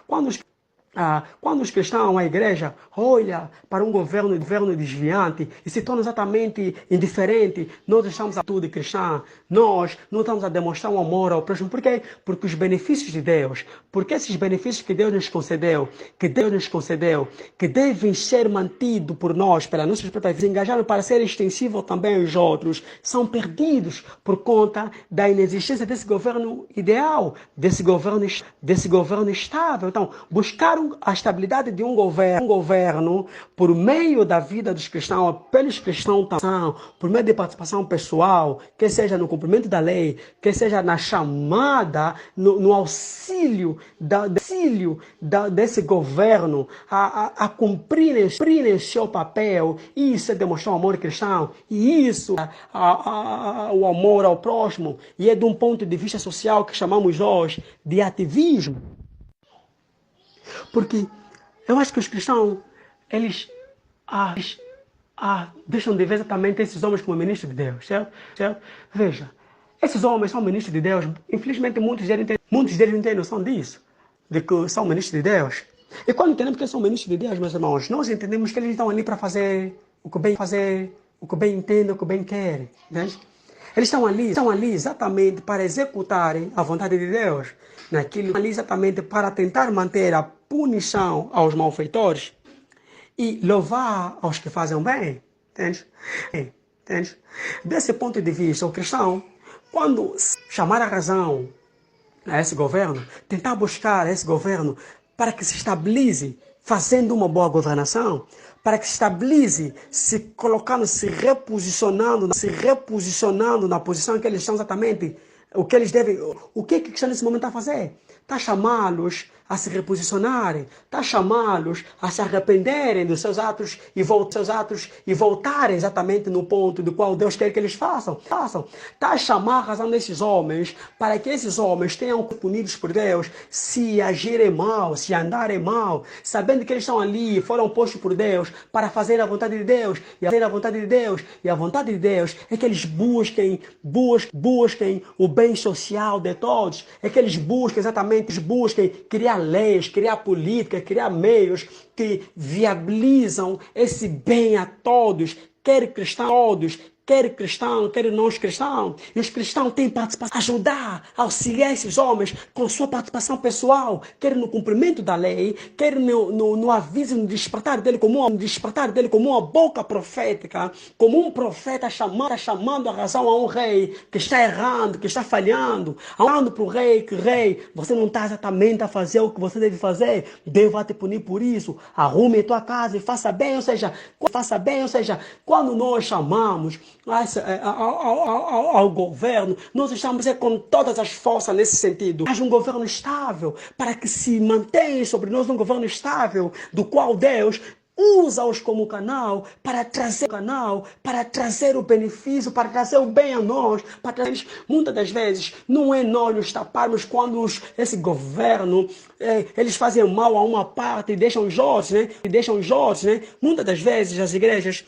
quando os cristãos, a igreja, olha para um governo desviante e se torna exatamente indiferente, nós estamos a tudo cristã, nós não estamos a demonstrar um amor ao próximo. Por quê? Porque os benefícios de Deus, porque esses benefícios que Deus nos concedeu, que devem ser mantidos por nós, pelas nossas próprias vidas, engajados para ser extensível também aos outros, são perdidos por conta da inexistência desse governo ideal, desse governo estável. Então, buscar a estabilidade de um governo por meio da vida dos cristãos, pelos cristãos, por meio de participação pessoal, que seja no cumprimento da lei, que seja na chamada, no auxílio desse governo a cumprirem seu papel. Isso é demonstrar o amor cristão, e isso o amor ao próximo, e é de um ponto de vista social que chamamos hoje de ativismo. Porque eu acho que os cristãos, eles deixam de ver exatamente esses homens como ministros de Deus, certo? Veja, esses homens são ministros de Deus. Infelizmente, muitos deles não têm noção disso, de que são ministros de Deus. E quando entendemos que eles são ministros de Deus, meus irmãos, nós entendemos que eles estão ali para fazer o que bem entendem, o que bem querem. Entende? Eles estão ali exatamente para executarem a vontade de Deus, ali exatamente para tentar manter a punição aos malfeitores e louvar aos que fazem o bem. Entende? Desse ponto de vista, o cristão, quando chamar a razão a esse governo, tentar buscar esse governo para que se estabilize, fazendo uma boa governação, para que se estabilize, se colocando, se reposicionando na posição em que eles estão exatamente, o que eles devem, o que estão nesse momento a fazer? Está a chamá-los a se reposicionarem, está a chamá-los a se arrependerem dos seus atos e voltarem exatamente no ponto do qual Deus quer que eles façam. Está a chamar a razão desses homens para que esses homens tenham punidos por Deus se agirem mal, se andarem mal, sabendo que eles estão ali, foram postos por Deus para fazer a vontade de Deus e a vontade de Deus é que eles busquem o bem social de todos, é que eles busquem criar leis, criar política, criar meios que viabilizam esse bem a todos, quer cristãos, quer não cristãos. E os cristãos têm participação, ajudar, auxiliar esses homens com sua participação pessoal, quer no cumprimento da lei, quer no aviso, no despertar dele como uma boca profética, como um profeta chamando a razão a um rei que está errando, que está falhando, falando para o rei que, rei, você não está exatamente a fazer o que você deve fazer, Deus vai te punir por isso, arrume a tua casa e faça bem, ou seja, quando nós chamamos ao governo, nós estamos com todas as forças nesse sentido. Haja um governo estável, para que se mantenha sobre nós um governo estável, do qual Deus usa-os como canal para trazer o benefício, para trazer o bem a nós, muitas das vezes não é nós nos taparmos quando esse governo eles fazem mal a uma parte e deixam os outros, né? Muitas das vezes as igrejas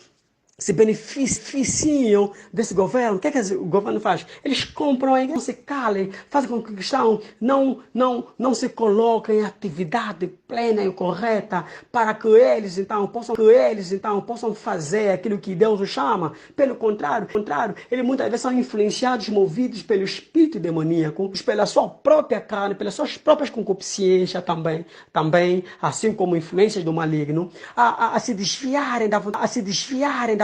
se beneficiam desse governo. O que o governo faz? Eles compram, não se calem, fazem com que o cristão não se coloque em atividade plena e correta para que eles então possam fazer aquilo que Deus os chama. Pelo contrário, eles muitas vezes são influenciados, movidos pelo espírito demoníaco, pela sua própria carne, pelas suas próprias concupiscências também, assim como influências do maligno, a se desviarem da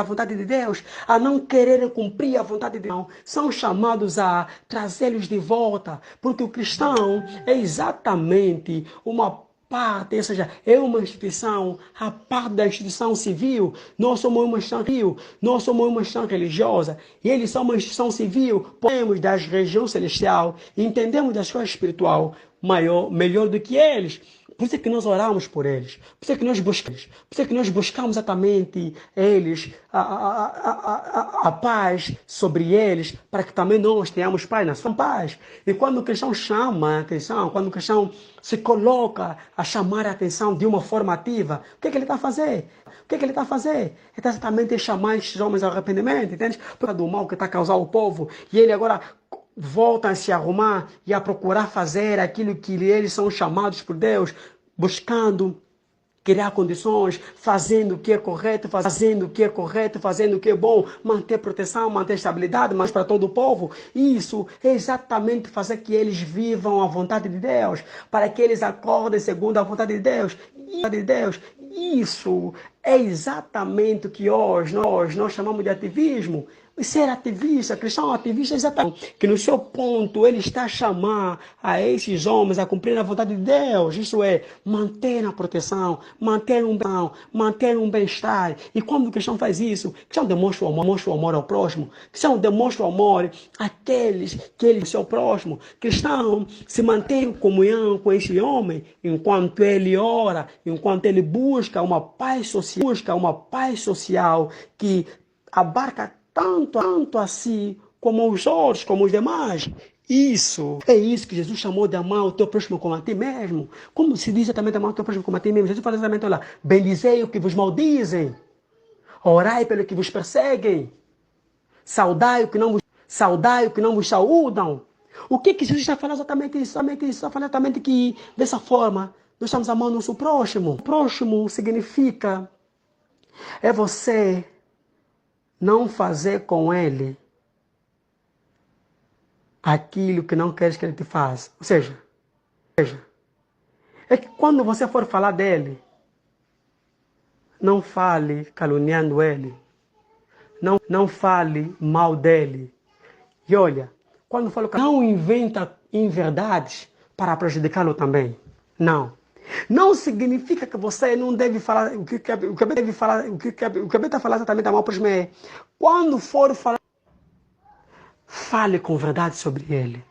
vontade de Deus, a não quererem cumprir a vontade de Deus, são chamados a trazê-los de volta, porque o cristão é exatamente uma parte, ou seja, é uma instituição, a parte da instituição civil. Nós somos uma instituição religiosa, e eles são uma instituição civil. Podemos das regiões celestial, entendemos das coisas espiritual melhor do que eles. Por isso é que nós oramos por eles. Por isso é que nós buscamos. Por isso é que nós buscamos exatamente eles, a paz sobre eles, para que também nós tenhamos paz na sua paz. E quando o cristão chama a atenção, quando o cristão se coloca a chamar a atenção de uma forma ativa, o que é que ele está a fazer? O que é que ele está a fazer? Ele está exatamente a chamar estes homens ao arrependimento, entende? Por causa do mal que está a causar ao povo. E ele agora volta a se arrumar e a procurar fazer aquilo que eles são chamados por Deus, buscando criar condições, fazendo o que é correto, fazendo o que é correto, fazendo o que é bom, manter proteção, manter estabilidade, mas para todo o povo. Isso é exatamente fazer que eles vivam a vontade de Deus, para que eles acordem segundo a vontade de Deus. Isso é exatamente o que hoje nós chamamos de ativismo. Ser ativista, cristão ativista, é exatamente que no seu ponto ele está a chamar a esses homens a cumprir a vontade de Deus. Isso é, manter a proteção, manter um bem-estar. E quando o cristão faz isso, o cristão demonstra o amor ao próximo. O cristão demonstra o amor àqueles que ele é seu próximo. O cristão se mantém em comunhão com esse homem enquanto ele ora, enquanto ele busca uma paz social que abarca tanto a si como os outros, como os demais. Isso que Jesus chamou de amar o teu próximo como a ti mesmo. Como se diz exatamente amar o teu próximo como a ti mesmo? Jesus fala exatamente, olha, bendizei o que vos maldizem, orai pelo que vos perseguem, saudai o que não vos saúdam. O que Jesus está falando exatamente isso? Está falando exatamente que, dessa forma, nós estamos amando o nosso próximo. O próximo significa, é você não fazer com ele aquilo que não queres que ele te faça. Ou seja, é que quando você for falar dele, não fale caluniando ele. Não fale mal dele. E olha, quando falo não inventa inverdades para prejudicá-lo também. Não. Não significa que você não deve falar o que deve falar, o que está falando exatamente a mal próximo é quando for falar, fale com verdade sobre ele.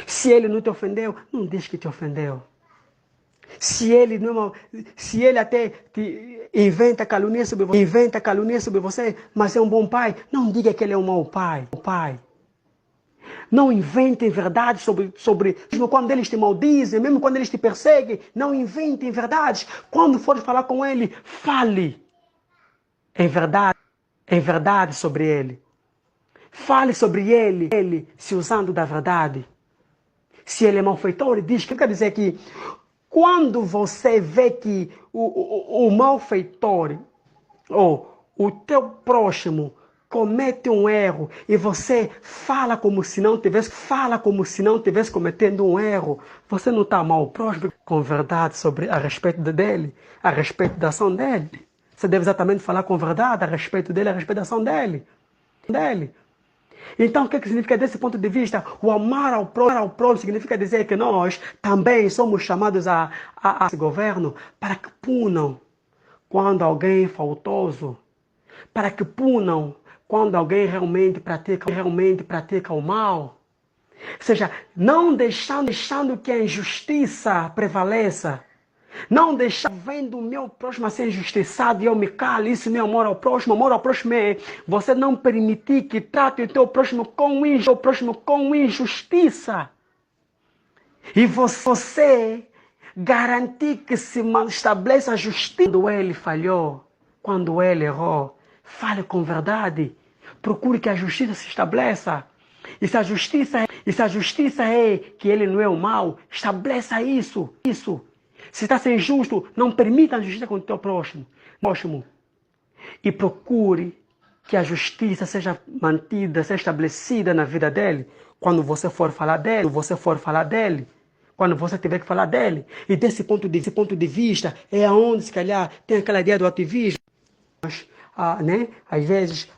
Se ele não te ofendeu, não diz que te ofendeu. Se ele até inventa calúnia sobre você, mas é um bom pai, não diga que ele é um mau pai. Não inventem verdades sobre mesmo quando eles te maldizem, mesmo quando eles te perseguem, não inventem verdades. Quando for falar com ele, fale em verdade sobre ele. Fale sobre ele se usando da verdade. Se ele é malfeitor, diz que quer dizer que quando você vê que o malfeitor ou o teu próximo comete um erro e você fala como se não tivesse cometendo um erro, você não está mal próximo com verdade a respeito dele, a respeito da ação dele. Você deve exatamente falar com verdade a respeito dele, a respeito da ação dele. Então, o que significa desse ponto de vista? O amar ao próximo significa dizer que nós também somos chamados a esse governo para que punam quando alguém é faltoso, para que punam quando alguém realmente pratica o mal. Ou seja, não deixando que a injustiça prevaleça. Não deixar vendo o meu próximo a ser injustiçado e eu me calo. Isso não é amor ao próximo. Amor ao próximo é você não permitir que trate o teu próximo com injustiça. E você garantir que se estabeleça a justiça quando ele falhou, quando ele errou. Fale com verdade. Procure que a justiça se estabeleça. E se a justiça é que ele não é o mal, estabeleça isso. Se está sendo injusto, não permita a justiça com o teu próximo. E procure que a justiça seja mantida, seja estabelecida na vida dele. Quando você for falar dele, quando você tiver que falar dele. E desse ponto de vista, é aonde, se calhar, tem aquela ideia do ativismo. Mas, né? Às vezes...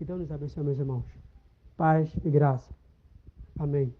Que Deus nos abençoe, meus irmãos. Paz e graça. Amém.